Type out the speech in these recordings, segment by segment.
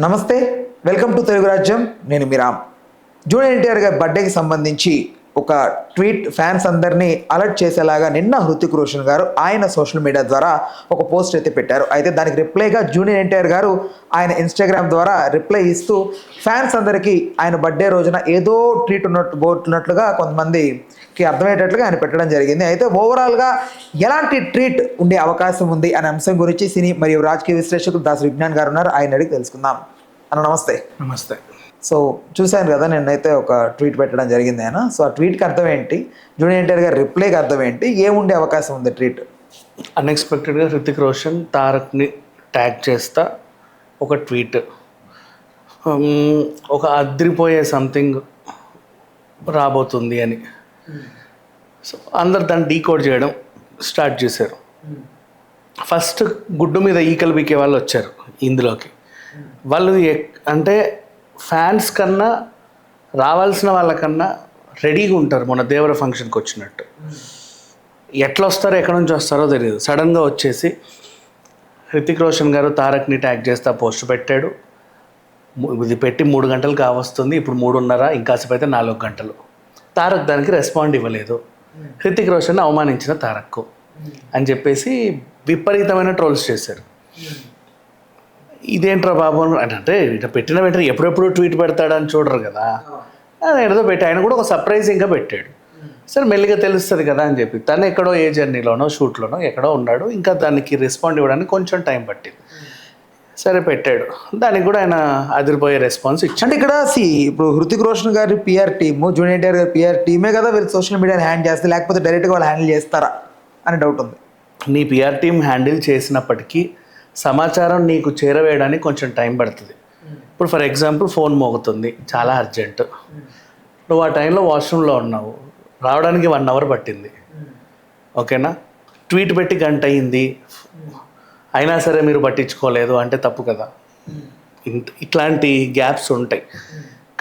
నమస్తే, welcome to Telugu రాజ్యం. నేను మీ రామ్. జూనియర్ ఎన్టీఆర్ గారి బర్త్డేకి సంబంధించి ఒక ట్వీట్ ఫ్యాన్స్ అందరినీ అలర్ట్ చేసేలాగా నిన్న హృతిక్ రోషన్ గారు ఆయన సోషల్ మీడియా ద్వారా ఒక పోస్ట్ అయితే పెట్టారు. అయితే దానికి రిప్లైగా జూనియర్ ఎన్టీఆర్ గారు ఆయన ఇన్స్టాగ్రామ్ ద్వారా రిప్లై ఇస్తూ ఫ్యాన్స్ అందరికీ ఆయన బర్త్డే రోజున ఏదో ట్రీట్ ఉన్నట్లుగా కొంతమందికి అర్థమయ్యేటట్లుగా ఆయన పెట్టడం జరిగింది. అయితే ఓవరాల్గా ఎలాంటి ట్రీట్ ఉండే అవకాశం ఉంది అనే అంశం గురించి సినీ మరియు రాజకీయ విశ్లేషకులు దాసు విజ్ఞాన్ గారు ఉన్నారు. ఆయన అడిగి తెలుసుకుందాం. అన్న నమస్తే. నమస్తే. సో చూశాను కదా, నిన్నైతే ఒక ట్వీట్ పెట్టడం జరిగింది ఆయన. సో ఆ ట్వీట్కి అర్థం ఏంటి, జూనియర్ ఎన్టీఆర్ గారి రిప్లైకి అర్థం ఏంటి, ఏముండే అవకాశం ఉంది ట్వీట్? అన్ఎక్స్పెక్టెడ్గా హృతిక్ రోషన్ తారక్ని ట్యాగ్ చేస్తా ఒక ట్వీట్, ఒక అద్రిపోయే సంథింగ్ రాబోతుంది అని. సో అందరు దాన్ని డీకోడ్ చేయడం స్టార్ట్ చేశారు. ఫస్ట్ గుడ్డు మీద ఈకలు బీకే వాళ్ళు వచ్చారు ఇందులోకి. వాళ్ళు అంటే ఫ్యాన్స్ కన్నా రావాల్సిన వాళ్ళకన్నా రెడీగా ఉంటారు. మొన్న దేవర ఫంక్షన్కి వచ్చినట్టు ఎట్లా వస్తారో ఎక్కడి నుంచి వస్తారో తెలియదు. సడన్గా వచ్చేసి హృతిక్ రోషన్ గారు తారక్ని ట్యాగ్ చేస్తా పోస్ట్ పెట్టాడు. ఇది పెట్టి 3 గంటలు కావస్తుంది, ఇప్పుడు 3:30, ఇంకాసేపు అయితే 4 గంటలు. తారక్ దానికి రెస్పాండ్ ఇవ్వలేదు. హృతిక్ రోషన్ అవమానించిన తారక్కు అని చెప్పేసి విపరీతమైన ట్రోల్స్ చేశారు. ఇదేంట్రా బాబు అంటే ఇట్లా పెట్టిన వెంటనే ఎప్పుడెప్పుడు ట్వీట్ పెడతాడని చూడరు కదా. అది ఏదో పెట్టి ఆయన కూడా ఒక సర్ప్రైజింగ్గా పెట్టాడు. సరే మెల్లిగా తెలుస్తుంది కదా అని చెప్పి తను ఎక్కడో ఏ జర్నీలోనో షూట్లోనో ఎక్కడో ఉన్నాడు. ఇంకా దానికి రెస్పాండ్ ఇవ్వడానికి కొంచెం టైం పట్టింది. సరే పెట్టాడు, దానికి కూడా ఆయన అదిరిపోయే రెస్పాన్స్ ఇచ్చాడు. అంటే ఇక్కడ ఇప్పుడు హృతిక్ రోషన్ గారి పిఆర్ టీము, జూనియర్ ఎన్టీఆర్ గారి పిఆర్ టీమే కదా వీళ్ళు సోషల్ మీడియాని హ్యాండిల్ చేస్తే, లేకపోతే డైరెక్ట్గా వాళ్ళు హ్యాండిల్ చేస్తారా అని డౌట్ ఉంది. నీ పిఆర్ టీమ్ హ్యాండిల్ చేసినప్పటికీ సమాచారం నీకు చేరవేయడానికి కొంచెం టైం పడుతుంది. ఇప్పుడు ఫర్ ఎగ్జాంపుల్ ఫోన్ మోగుతుంది, చాలా అర్జెంటు, నువ్వు ఆ టైంలో వాష్రూమ్లో ఉన్నావు, రావడానికి 1 అవర్ పట్టింది, ఓకేనా. ట్వీట్ పెట్టి గంట అయింది, అయినా సరే మీరు పట్టించుకోలేదు అంటే తప్పు కదా. ఇట్లాంటి గ్యాప్స్ ఉంటాయి.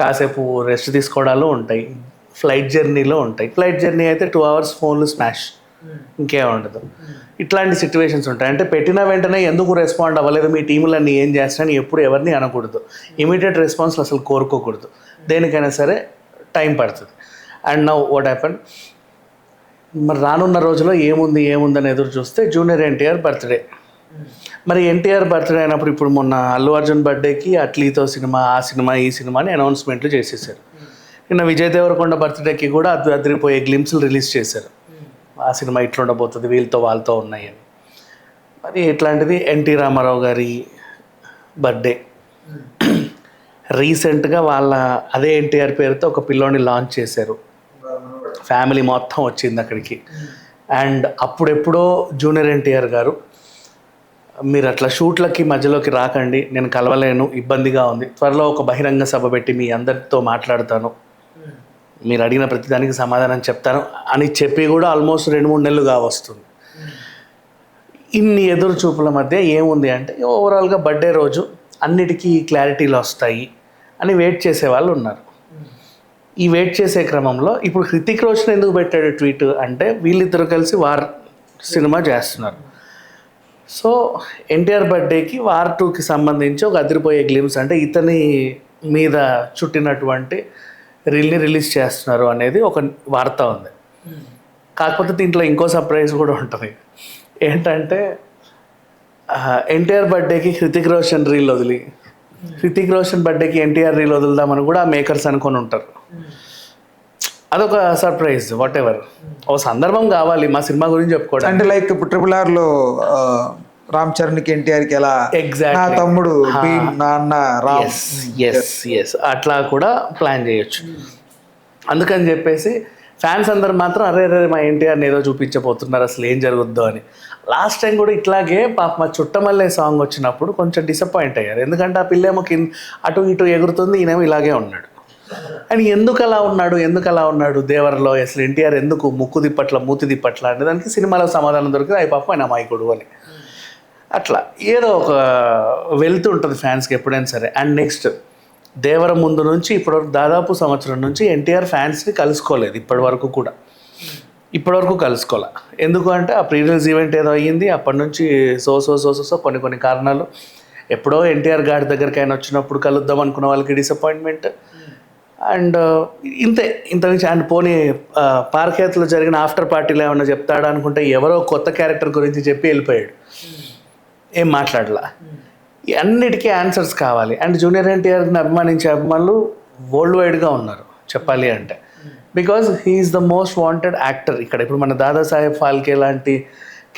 కాసేపు రెస్ట్ తీసుకోవడాలు ఉంటాయి, ఫ్లైట్ జర్నీలో ఉంటాయి. ఫ్లైట్ జర్నీ అయితే 2 అవర్స్ ఫోన్లు స్మాష్, ఇంకేం ఉండదు. ఇట్లాంటి సిచ్యువేషన్స్ ఉంటాయి. అంటే పెట్టిన వెంటనే ఎందుకు రెస్పాండ్ అవ్వలేదు, మీ టీములన్నీ ఏం చేస్తారని ఎప్పుడు ఎవరిని అనకూడదు. ఇమీడియట్ రెస్పాన్స్ అసలు కోరుకోకూడదు. దేనికైనా సరే టైం పడుతుంది. అండ్ నౌ వాట్ హ్యాపెన్, మరి రానున్న రోజుల్లో ఏముందని ఎదురు చూస్తే జూనియర్ ఎన్టీఆర్ బర్త్డే. మరి ఎన్టీఆర్ బర్త్డే అయినప్పుడు ఇప్పుడు మొన్న అల్లు అర్జున్ బర్త్డేకి అట్లీతో సినిమా, ఆ సినిమా, ఈ సినిమా అని అనౌన్స్మెంట్లు చేసేసారు. నిన్న విజయ్ దేవరకొండ బర్త్డేకి కూడా అదిరిపోయే గ్లిమ్స్లు రిలీజ్ చేశారు. ఆ సినిమా ఇట్లా ఉండబోతుంది, వీళ్ళతో వాళ్ళతో ఉన్నాయని. మరి ఇట్లాంటిది ఎన్టీ రామారావు గారి బర్త్డే రీసెంట్గా వాళ్ళ అదే ఎన్టీఆర్ పేరుతో ఒక పిల్లోని లాంచ్ చేశారు. ఫ్యామిలీ మొత్తం వచ్చింది అక్కడికి. అండ్ అప్పుడెప్పుడో జూనియర్ ఎన్టీఆర్ గారు, మీరు అట్లా షూట్లకి మధ్యలోకి రాకండి, నేను కలవలేను, ఇబ్బందిగా ఉంది, త్వరలో ఒక బహిరంగ సభ పెట్టి మీ అందరితో మాట్లాడతాను, మీరు అడిగిన ప్రతిదానికి సమాధానం చెప్తాను అని చెప్పి కూడా ఆల్మోస్ట్ 2-3 నెలలుగా వస్తుంది. ఇన్ని ఎదురు చూపుల మధ్య ఏముంది అంటే ఓవరాల్గా బర్త్డే రోజు అన్నిటికీ క్లారిటీలు వస్తాయి అని వెయిట్ చేసే వాళ్ళు ఉన్నారు. ఈ వెయిట్ చేసే క్రమంలో ఇప్పుడు హృతిక్ రోషన్ ఎందుకు పెట్టాడు ట్వీట్ అంటే వీళ్ళిద్దరూ కలిసి వార్ సినిమా చేస్తున్నారు. సో ఎన్టీఆర్ బర్త్డేకి వార్ 2కి సంబంధించి ఒక అదిరిపోయే గ్లిమ్స్, అంటే ఇతని మీద చుట్టినటువంటి రీల్ని రిలీజ్ చేస్తున్నారు అనేది ఒక వార్త ఉంది. కాకపోతే దీంట్లో ఇంకో సర్ప్రైజ్ కూడా ఉంటుంది. ఏంటంటే ఎన్టీఆర్ బర్త్డేకి హృతిక్ రోషన్ రీల్ వదిలి హృతిక్ రోషన్ బర్త్డేకి ఎన్టీఆర్ రీల్ వదులుదామని కూడా మేకర్స్ అనుకొని ఉంటారు. అదొక సర్ప్రైజ్. వాట్ ఎవర్, ఓ సందర్భం కావాలి మా సినిమా గురించి చెప్పుకోవడం. అంటే లైక్ ఇప్పుడు RRRలో రామ్ చరణ్కి ఎన్టీఆర్కి ఎలా నా తమ్ముడు నాన్న రామ్, ఎస్ అట్లా కూడా ప్లాన్ చేయొచ్చు. అందుకని చెప్పేసి ఫ్యాన్స్ అందరు మాత్రం అరే మా ఎన్టీఆర్ని ఏదో చూపించబోతున్నారు, అసలు ఏం జరుగుద్దో అని. లాస్ట్ టైం కూడా ఇట్లాగే పాప మా చుట్టమల్లే సాంగ్ వచ్చినప్పుడు కొంచెం డిసప్పాయింట్ అయ్యారు. ఎందుకంటే ఆ పిల్లేమో అటు ఇటు ఎగురుతుంది, ఈయనేమో ఇలాగే ఉన్నాడు. అని ఎందుకు అలా ఉన్నాడు దేవరలో, అసలు ఎన్టీఆర్ ఎందుకు ముక్కు దిప్పట్ల మూతి దిప్పట్ల అంటే దానికి సినిమాలో సమాధానం దొరికింది, అయి పాప ఆయన అమాయకుడు అని. అట్లా ఏదో ఒక వెళ్తుంటుంది ఫ్యాన్స్కి ఎప్పుడైనా సరే. అండ్ నెక్స్ట్ దేవర ముందు నుంచి ఇప్పటివరకు దాదాపు సంవత్సరం నుంచి ఎన్టీఆర్ ఫ్యాన్స్ని కలుసుకోలేదు ఇప్పటివరకు కలుసుకోలే. ఎందుకు అంటే ఆ ప్రీ రిలీజ్ ఈవెంట్ ఏదో అయ్యింది, అప్పటి నుంచి సో కొన్ని కారణాలు ఎప్పుడో ఎన్టీఆర్ గారి దగ్గరికి ఆయన వచ్చినప్పుడు కలుద్దాం అనుకున్న వాళ్ళకి డిసప్పాయింట్మెంట్. అండ్ ఇంత నుంచి అండ్ పోనీ పార్కేత్లో జరిగిన ఆఫ్టర్ పార్టీలో ఏమన్నా చెప్తాడా అనుకుంటే ఎవరో కొత్త క్యారెక్టర్ గురించి చెప్పి వెళ్ళిపోయాడు, ఏం మాట్లాడలా. అన్నిటికీ ఆన్సర్స్ కావాలి. అండ్ జూనియర్ ఎన్టీఆర్ని అభిమానించే అభిమానులు వరల్డ్ వైడ్గా ఉన్నారు చెప్పాలి అంటే, because he's the most wanted actor ఇక్కడ. ఇప్పుడు మన దాదాసాహెబ్ ఫాల్కే లాంటి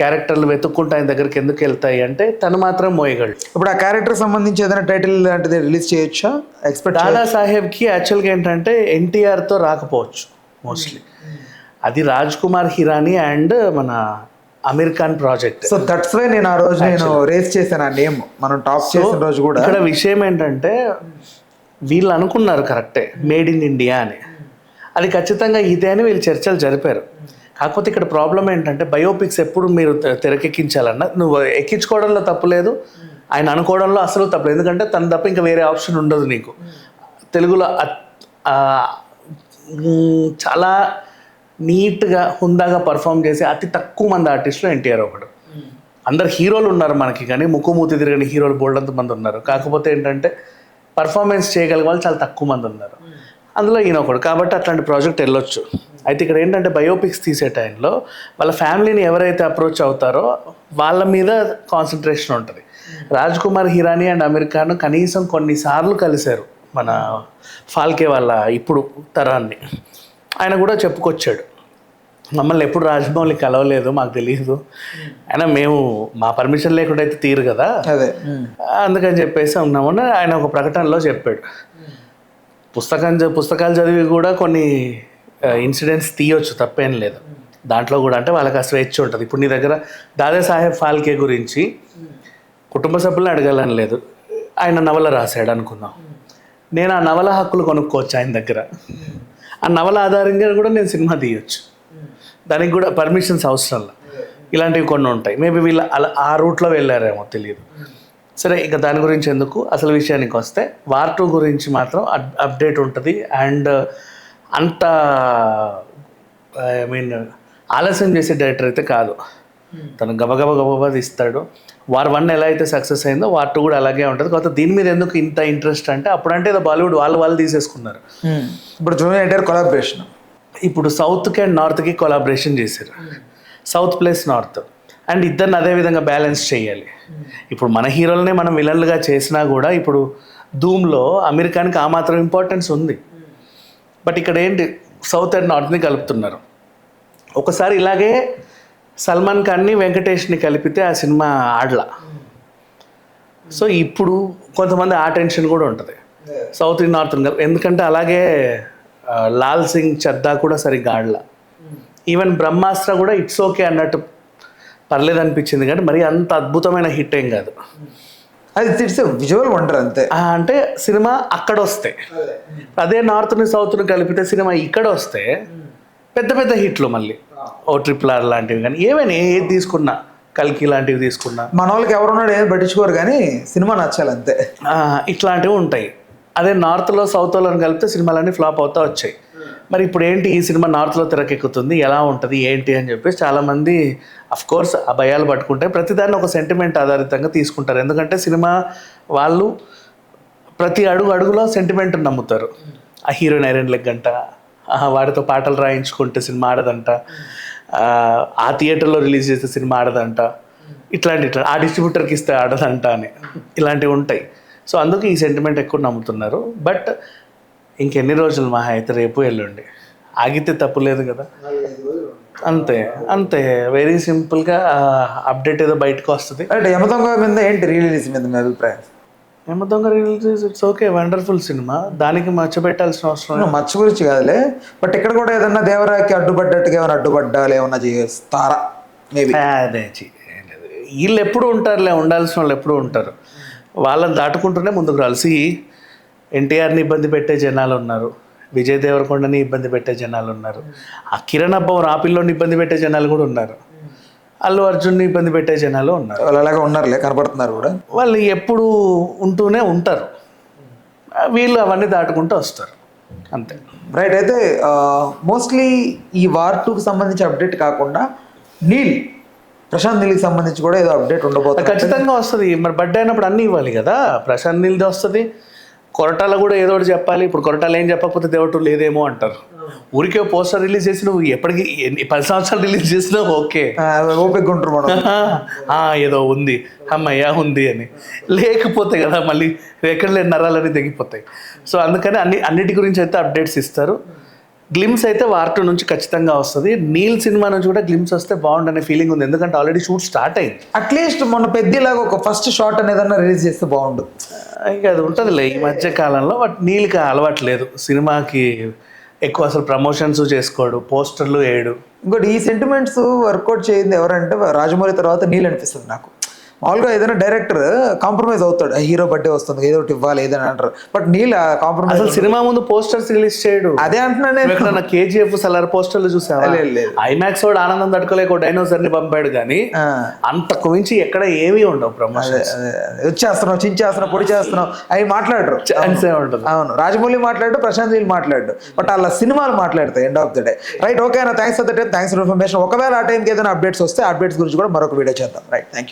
క్యారెక్టర్లు వెతుక్కుంటూ ఆయన దగ్గరికి ఎందుకు వెళ్తాయి అంటే తను మాత్రం మోయగలడు. ఇప్పుడు ఆ క్యారెక్టర్ సంబంధించి ఏదైనా టైటిల్ లాంటిది రిలీజ్ చేయొచ్చా ఎక్స్పెక్ట్? దాదాసాహెబ్కి యాక్చువల్గా ఏంటంటే ఎన్టీఆర్తో రాకపోవచ్చు మోస్ట్లీ, అది రాజ్ కుమార్ హిరానీ అండ్ మన Aamir Khan project. So that's why నేను ఆ రోజు రేస్ చేశాను ఆ నేమ్ మనం టాప్ చేసిన రోజు కూడా. ఇక్కడ విషయం ఏంటంటే వీళ్ళు అనుకున్నారు కరెక్టే మేడ్ ఇన్ ఇండియా అని, అది ఖచ్చితంగా ఇదే అని వీళ్ళు చర్చలు జరిపారు. కాకపోతే ఇక్కడ ప్రాబ్లం ఏంటంటే బయోపిక్స్ ఎప్పుడు మీరు తెరకెక్కించాలన్నా నువ్వు ఎక్కించుకోవడంలో తప్పులేదు, ఆయన అనుకోవడంలో అసలు తప్పలేదు. ఎందుకంటే తను తప్ప ఇంకా వేరే ఆప్షన్ ఉండదు నీకు. తెలుగులో చాలా నీట్గా హుందాగా పర్ఫామ్ చేసి అతి తక్కువ మంది ఆర్టిస్టులు ఎన్టీఆర్ ఒకడు. అందరు హీరోలు ఉన్నారు మనకి, కానీ ముక్కుమూతి తిరగని హీరోలు బోల్డంత మంది ఉన్నారు. కాకపోతే ఏంటంటే పర్ఫార్మెన్స్ చేయగలిగే వాళ్ళు చాలా తక్కువ మంది ఉన్నారు, అందులో ఈయన ఒకడు. కాబట్టి అట్లాంటి ప్రాజెక్ట్ వెళ్ళొచ్చు. అయితే ఇక్కడ ఏంటంటే బయోపిక్స్ తీసే టైంలో వాళ్ళ ఫ్యామిలీని ఎవరైతే అప్రోచ్ అవుతారో వాళ్ళ మీద కాన్సన్ట్రేషన్ ఉంటుంది. రాజ్ కుమార్ హిరానీ అండ్ అమీర్ ఖాన్ కనీసం కొన్నిసార్లు కలిశారు మన ఫాల్కే వాళ్ళ ఇప్పుడు తరాన్ని. ఆయన కూడా చెప్పుకొచ్చాడు, మమ్మల్ని ఎప్పుడు రాజమౌళి కలవలేదు, మాకు తెలియదు, అయినా మేము మా పర్మిషన్ లేకుండా అయితే తీరు కదా, అందుకని చెప్పేసి ఉన్నామని ఆయన ఒక ప్రకటనలో చెప్పాడు. పుస్తకాలు చదివి కూడా కొన్ని ఇన్సిడెంట్స్ తీయొచ్చు, తప్పేం లేదు దాంట్లో కూడా. అంటే వాళ్ళకి ఆ స్వేచ్ఛ ఉంటుంది. ఇప్పుడు నీ దగ్గర దాదాసాహెబ్ ఫాల్కే గురించి కుటుంబ సభ్యులను అడగాలని లేదు, ఆయన నవల రాశాడు అనుకుందాం, నేను ఆ నవల హక్కులు కొనుక్కోవచ్చు ఆయన దగ్గర, ఆ నవల ఆధారంగా కూడా నేను సినిమా తీయొచ్చు, దానికి కూడా పర్మిషన్స్ అవసరం లేదు. ఇలాంటివి కొన్ని ఉంటాయి. మేబీ వీళ్ళు అలా ఆ రూట్లో వెళ్ళారేమో తెలియదు. సరే, ఇక దాని గురించి ఎందుకు, అసలు విషయానికి వస్తే వార్ 2 గురించి మాత్రం అప్డేట్ ఉంటుంది. అండ్ అంత ఐ మీన్ ఆలస్యం చేసే డైరెక్టర్ అయితే కాదు, తను గబగబా తీస్తాడు. వార్ 1 ఎలా అయితే సక్సెస్ అయిందో వార్ 2 కూడా అలాగే ఉంటుంది. కాకపోతే దీని మీద ఎందుకు ఇంత ఇంట్రెస్ట్ అంటే అప్పుడంటే ఏదో బాలీవుడ్ వాళ్ళు తీసేసుకున్నారు. ఇప్పుడు జూనియర్ ఎన్టీఆర్ కొలాబరేషన్, ఇప్పుడు సౌత్కి అండ్ నార్త్కి కొలాబరేషన్ చేశారు, సౌత్ ప్లస్ నార్త్. అండ్ ఇద్దరిని అదే విధంగా బ్యాలెన్స్ చేయాలి. ఇప్పుడు మన హీరోలనే మనం విలన్లుగా చేసినా కూడా ఇప్పుడు ధూమ్లో అమీర్ ఖాన్కి ఆ మాత్రం ఇంపార్టెన్స్ ఉంది. బట్ ఇక్కడ ఏంటి, సౌత్ అండ్ నార్త్ని కలుపుతున్నారు. ఒకసారి ఇలాగే సల్మాన్ ఖాన్ని వెంకటేష్ని కలిపితే ఆ సినిమా ఆడలా. సో ఇప్పుడు కొంతమంది ఆ టెన్షన్ కూడా ఉంటుంది సౌత్ నార్త్, ఎందుకంటే అలాగే లాల్ సింగ్ చద్దా కూడా సరిగ్గా ఆడలా. ఈవెన్ బ్రహ్మాస్త్ర కూడా ఇట్స్ ఓకే అన్నట్టు పర్లేదు అనిపించింది, కానీ మరి అంత అద్భుతమైన హిట్ ఏం కాదు. అది ఇట్స్ విజువల్ వండర్ అంతే. అంటే సినిమా అక్కడ వస్తే, అదే నార్త్ని సౌత్ని కలిపితే సినిమా ఇక్కడ వస్తే పెద్ద పెద్ద హిట్లు మళ్ళీ ORR లాంటివి, కానీ ఏమైనా ఏది తీసుకున్నా, కల్కి లాంటివి తీసుకున్నా, మన వాళ్ళకి ఎవరున్నాడు ఏం పట్టించుకోరు, కానీ సినిమా నచ్చాలి అంతే. ఇట్లాంటివి ఉంటాయి. అదే నార్త్లో సౌత్లో కలిపితే సినిమాలన్నీ ఫ్లాప్ అవుతూ వచ్చాయి. మరి ఇప్పుడు ఏంటి, ఈ సినిమా నార్త్లో తెరకెక్కుతుంది, ఎలా ఉంటుంది ఏంటి అని చెప్పేసి చాలామంది అఫ్కోర్స్ ఆ భయాలు పట్టుకుంటే ప్రతిదాన్ని ఒక సెంటిమెంట్ ఆధారితంగా తీసుకుంటారు. ఎందుకంటే సినిమా వాళ్ళు ప్రతి అడుగులో సెంటిమెంట్ నమ్ముతారు. ఆ హీరోయిన్ ఐరన్ లెగ్ అంట, వాడితో పాటలు రాయించుకుంటే సినిమా ఆడదంట, ఆ థియేటర్లో రిలీజ్ చేస్తే సినిమా ఆడదంట, ఇట్లా ఆ డిస్ట్రిబ్యూటర్కి ఇస్తే ఆడదంట అని ఇలాంటివి ఉంటాయి. సో అందుకు ఈ సెంటిమెంట్ ఎక్కువ నమ్ముతున్నారు. బట్ ఇంకెన్ని రోజులు మహా అయితే రేపు ఎల్లుండి, ఆగితే తప్పు లేదు కదా, అంతే వెరీ సింపుల్గా అప్డేట్ ఏదో బయటకు వస్తుంది. అంటే యమదొంగ మీద ఏంటి రిలీజ్ మీద మీ అభిప్రాయం? Yamadonga release it's okay, wonderful cinema, దానికి మచ్చబెట్టాల్సిన అవసరం మచ్చ గురించి కాదులే. బట్ ఇక్కడ కూడా ఏదన్నా దేవరాకి అడ్డుపడ్డట్టుగా ఏమైనా అడ్డుపడ్డాలి ఏమన్నా చేస్తారా? మేబీ అదే వీళ్ళు ఎప్పుడు ఉంటారులే, ఉండాల్సిన వాళ్ళు ఎప్పుడు ఉంటారు, వాళ్ళని దాటుకుంటూనే ముందుకు రాల్సి. ఎన్టీఆర్ని ఇబ్బంది పెట్టే జనాలు ఉన్నారు, విజయ్ దేవరకొండని ఇబ్బంది పెట్టే జనాలు ఉన్నారు, ఆ కిరణ్ అబ్బవర్ ఆపిల్లోని ఇబ్బంది పెట్టే జనాలు కూడా ఉన్నారు, అల్లు అర్జున్ని ఇబ్బంది పెట్టే జనాలు ఉన్నారు. వాళ్ళు అలాగే ఉన్నారులే, కనపడుతున్నారు కూడా. వాళ్ళు ఎప్పుడు ఉంటూనే ఉంటారు, వీళ్ళు అవన్నీ దాటుకుంటూ వస్తారు అంతే. రైట్. అయితే మోస్ట్లీ ఈ వార్ 2కి సంబంధించి అప్డేట్ కాకుండా నీల్ ప్రశాంత్ నీల్కి సంబంధించి కూడా ఏదో అప్డేట్ ఉండబోతుంది. ఖచ్చితంగా వస్తుంది. మరి బర్త్డే అయినప్పుడు అన్నీ ఇవ్వాలి కదా. ప్రశాంత్ నీల్ది వస్తుంది, కొరటాల కూడా ఏదో ఒకటి చెప్పాలి. ఇప్పుడు కొరటాలు ఏం చెప్పకపోతే దేవటు లేదేమో అంటారు. ఊరికే పోస్టర్ రిలీజ్ చేసి నువ్వు ఎప్పటికీ 10 సంవత్సరాలు రిలీజ్ చేసినా ఓకే, ఓపిక ఉంటారు మనం. ఏదో ఉంది అమ్మయ్యా ఉంది అని, లేకపోతే కదా మళ్ళీ ఎక్కడ లేని నరాలన్నీ తెగిపోతాయి. సో అందుకని అన్నిటి గురించి అయితే అప్డేట్స్ ఇస్తారు. గ్లిమ్స్ అయితే వార్ 2 నుంచి ఖచ్చితంగా వస్తుంది. నీల్ సినిమా నుంచి కూడా గ్లిమ్స్ వస్తే బాగుండనే ఫీలింగ్ ఉంది, ఎందుకంటే ఆల్రెడీ షూట్ స్టార్ట్ అయింది. అట్లీస్ట్ మొన్న పెద్దలాగా ఒక ఫస్ట్ షాట్ అనేదన్నా రిలీజ్ చేస్తే బాగుండు. ఇంకా అది ఉంటుందిలే ఈ మధ్య కాలంలో. బట్ నీల్కి అలవాటు లేదు సినిమాకి, ఎక్కువ అసలు ప్రమోషన్స్ చేసుకోడు, పోస్టర్లు వేయడు. ఇంకోటి ఈ సెంటిమెంట్స్ వర్కౌట్ చేయింది ఎవరంటే రాజమౌళి తర్వాత నీల్ అనిపిస్తుంది నాకు. మామూలుగా ఏదైనా డైరెక్టర్ కాంప్రమైజ్ అవుతాడు, హీరో బర్త్డే వస్తుంది ఏదో ఒకటి ఇవ్వాలి ఏదని అంటారు. బట్ నీల్ కాంప్రమైజ్ అసలు సినిమా ముందు పోస్టర్స్ రిలీజ్ చేయడు. అదే అంటున్నాను నేను. ఎక్కడన్నా KGF సలార్ పోస్టర్లు చూసావా? ఐమాక్స్ వాడు ఆనందం తట్టుకోలేక డైనోసర్ ని పంపాడు కానీ అంతకు మించి ఎక్కడ ఏమీ ఉండవు ప్రమోషన్స్. వచ్చేస్తున్నావు, చించేస్తున్నావు, పొడి చేస్తున్నావు అవి మాట్లాడరు. ఉంటుంది. అవును, రాజమౌళి మాట్లాడు, ప్రశాంత్ నీల్ మాట్లాడు, బట్ అలా సినిమాలు మాట్లాడతాయి end of the day. Right, okay అన్న, thanks for the time, thanks for information. ఒకవేళ ఆ టైంకి ఏదైనా అప్డేట్స్ వస్తే అప్డేట్స్ గురించి కూడా మరొక వీడియో చేద్దాం. Right, thank you.